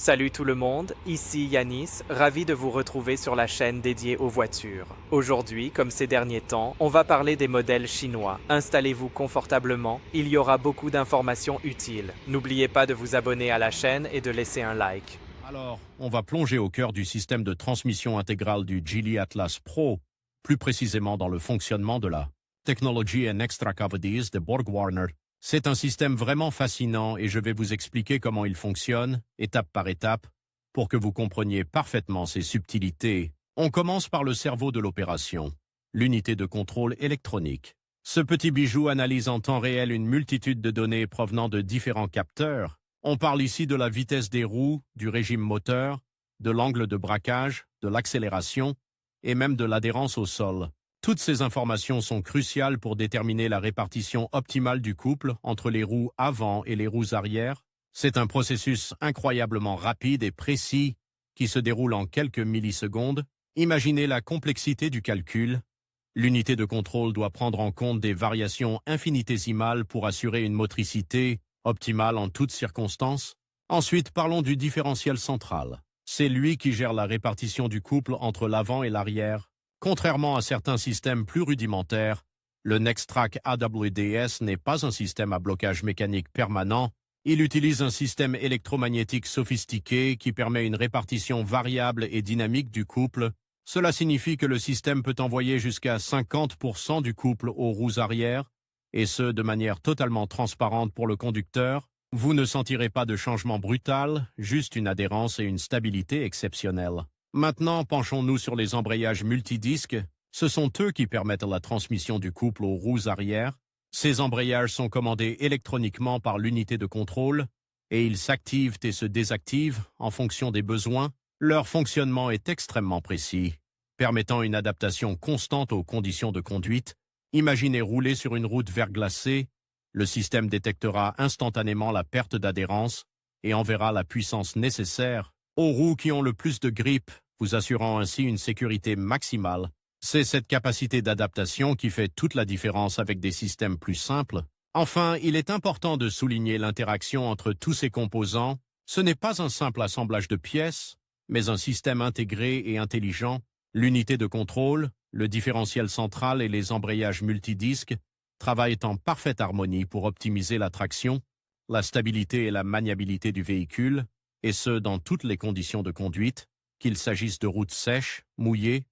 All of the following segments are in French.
Salut tout le monde, ici Yanis, ravi de vous retrouver sur la chaîne dédiée aux voitures. Aujourd'hui, comme ces derniers temps, on va parler des modèles chinois. Installez-vous confortablement, il y aura beaucoup d'informations utiles. N'oubliez pas de vous abonner à la chaîne et de laisser un like. Alors, on va plonger au cœur du système de transmission intégrale du Geely Atlas Pro, plus précisément dans le fonctionnement de la Technology and Extra Cavities de BorgWarner. C'est un système vraiment fascinant et je vais vous expliquer comment il fonctionne, étape par étape, pour que vous compreniez parfaitement ses subtilités. On commence par le cerveau de l'opération, l'unité de contrôle électronique. Ce petit bijou analyse en temps réel une multitude de données provenant de différents capteurs. On parle ici de la vitesse des roues, du régime moteur, de l'angle de braquage, de l'accélération et même de l'adhérence au sol. Toutes ces informations sont cruciales pour déterminer la répartition optimale du couple entre les roues avant et les roues arrière. C'est un processus incroyablement rapide et précis qui se déroule en quelques millisecondes. Imaginez la complexité du calcul. L'unité de contrôle doit prendre en compte des variations infinitésimales pour assurer une motricité optimale en toutes circonstances. Ensuite, parlons du différentiel central. C'est lui qui gère la répartition du couple entre l'avant et l'arrière. Contrairement à certains systèmes plus rudimentaires, le Nextrack AWDS n'est pas un système à blocage mécanique permanent. Il utilise un système électromagnétique sophistiqué qui permet une répartition variable et dynamique du couple. Cela signifie que le système peut envoyer jusqu'à 50% du couple aux roues arrière, et ce, de manière totalement transparente pour le conducteur. Vous ne sentirez pas de changement brutal, juste une adhérence et une stabilité exceptionnelles. Maintenant, penchons-nous sur les embrayages multidisques. Ce sont eux qui permettent la transmission du couple aux roues arrière. Ces embrayages sont commandés électroniquement par l'unité de contrôle, et ils s'activent et se désactivent en fonction des besoins. Leur fonctionnement est extrêmement précis, permettant une adaptation constante aux conditions de conduite. Imaginez rouler sur une route verglacée. Le système détectera instantanément la perte d'adhérence et enverra la puissance nécessaire aux roues qui ont le plus de grippe, vous assurant ainsi une sécurité maximale. C'est cette capacité d'adaptation qui fait toute la différence avec des systèmes plus simples. Enfin, il est important de souligner l'interaction entre tous ces composants. Ce n'est pas un simple assemblage de pièces, mais un système intégré et intelligent. L'unité de contrôle, le différentiel central et les embrayages multidisques travaillent en parfaite harmonie pour optimiser la traction, la stabilité et la maniabilité du véhicule, et ce dans toutes les conditions de conduite, qu'il s'agisse de routes sèches, mouillées,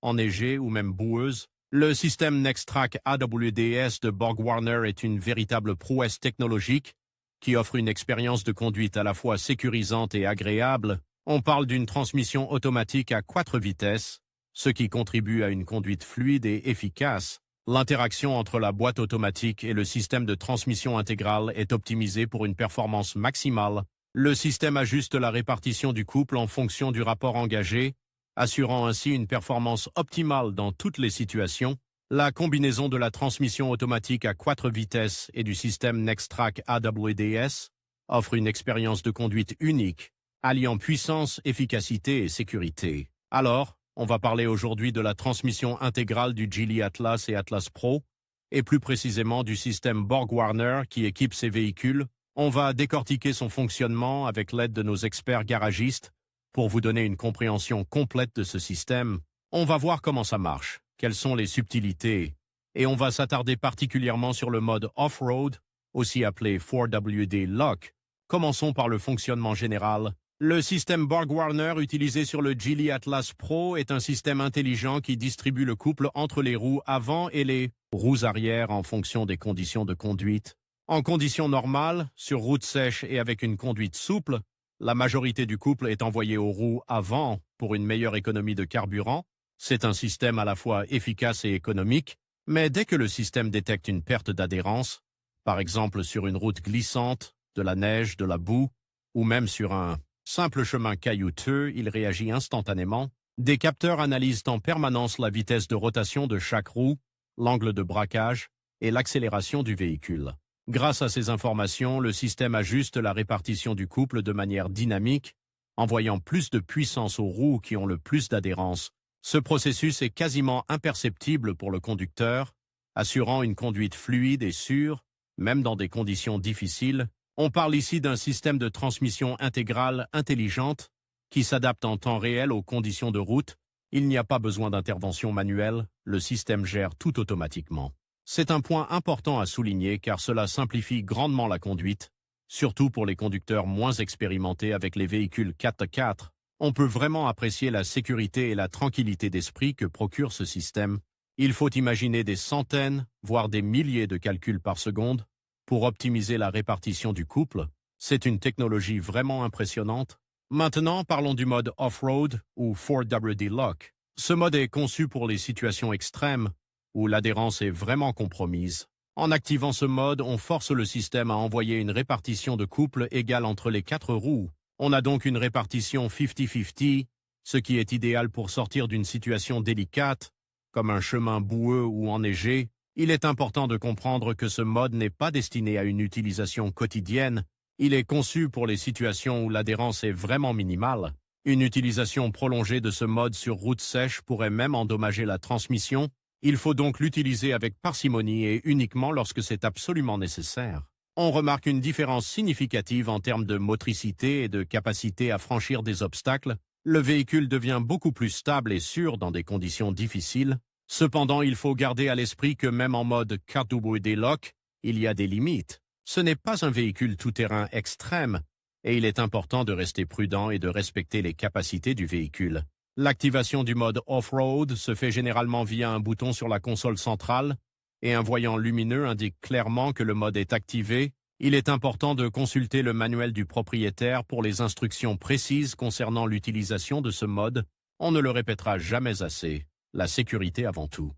enneigées ou même boueuses. Le système Nextrack AWDS de BorgWarner est une véritable prouesse technologique qui offre une expérience de conduite à la fois sécurisante et agréable. On parle d'une transmission automatique à 4 vitesses, ce qui contribue à une conduite fluide et efficace. L'interaction entre la boîte automatique et le système de transmission intégrale est optimisée pour une performance maximale. Le système ajuste la répartition du couple en fonction du rapport engagé, assurant ainsi une performance optimale dans toutes les situations. La combinaison de la transmission automatique à 4 vitesses et du système Nextrack AWDS offre une expérience de conduite unique, alliant puissance, efficacité et sécurité. Alors, on va parler aujourd'hui de la transmission intégrale du Geely Atlas et Atlas Pro, et plus précisément du système BorgWarner qui équipe ces véhicules. On va décortiquer son fonctionnement avec l'aide de nos experts garagistes pour vous donner une compréhension complète de ce système. On va voir comment ça marche, quelles sont les subtilités, et on va s'attarder particulièrement sur le mode off-road, aussi appelé 4WD Lock. Commençons par le fonctionnement général. Le système BorgWarner utilisé sur le Geely Atlas Pro est un système intelligent qui distribue le couple entre les roues avant et les roues arrière en fonction des conditions de conduite. En conditions normales, sur route sèche et avec une conduite souple, la majorité du couple est envoyée aux roues avant pour une meilleure économie de carburant. C'est un système à la fois efficace et économique, mais dès que le système détecte une perte d'adhérence, par exemple sur une route glissante, de la neige, de la boue, ou même sur un simple chemin caillouteux, il réagit instantanément. Des capteurs analysent en permanence la vitesse de rotation de chaque roue, l'angle de braquage et l'accélération du véhicule. Grâce à ces informations, le système ajuste la répartition du couple de manière dynamique, envoyant plus de puissance aux roues qui ont le plus d'adhérence. Ce processus est quasiment imperceptible pour le conducteur, assurant une conduite fluide et sûre, même dans des conditions difficiles. On parle ici d'un système de transmission intégrale intelligente qui s'adapte en temps réel aux conditions de route. Il n'y a pas besoin d'intervention manuelle, le système gère tout automatiquement. C'est un point important à souligner car cela simplifie grandement la conduite, surtout pour les conducteurs moins expérimentés avec les véhicules 4x4. On peut vraiment apprécier la sécurité et la tranquillité d'esprit que procure ce système. Il faut imaginer des centaines, voire des milliers de calculs par seconde pour optimiser la répartition du couple. C'est une technologie vraiment impressionnante. Maintenant, parlons du mode off-road ou 4WD Lock. Ce mode est conçu pour les situations extrêmes où l'adhérence est vraiment compromise. En activant ce mode, on force le système à envoyer une répartition de couple égale entre les 4 roues. On a donc une répartition 50-50, ce qui est idéal pour sortir d'une situation délicate, comme un chemin boueux ou enneigé. Il est important de comprendre que ce mode n'est pas destiné à une utilisation quotidienne. Il est conçu pour les situations où l'adhérence est vraiment minimale. Une utilisation prolongée de ce mode sur route sèche pourrait même endommager la transmission. Il faut donc l'utiliser avec parcimonie et uniquement lorsque c'est absolument nécessaire. On remarque une différence significative en termes de motricité et de capacité à franchir des obstacles. Le véhicule devient beaucoup plus stable et sûr dans des conditions difficiles. Cependant, il faut garder à l'esprit que même en mode 4WD Lock, il y a des limites. Ce n'est pas un véhicule tout-terrain extrême, et il est important de rester prudent et de respecter les capacités du véhicule. L'activation du mode off-road se fait généralement via un bouton sur la console centrale, et un voyant lumineux indique clairement que le mode est activé. Il est important de consulter le manuel du propriétaire pour les instructions précises concernant l'utilisation de ce mode. On ne le répétera jamais assez. La sécurité avant tout.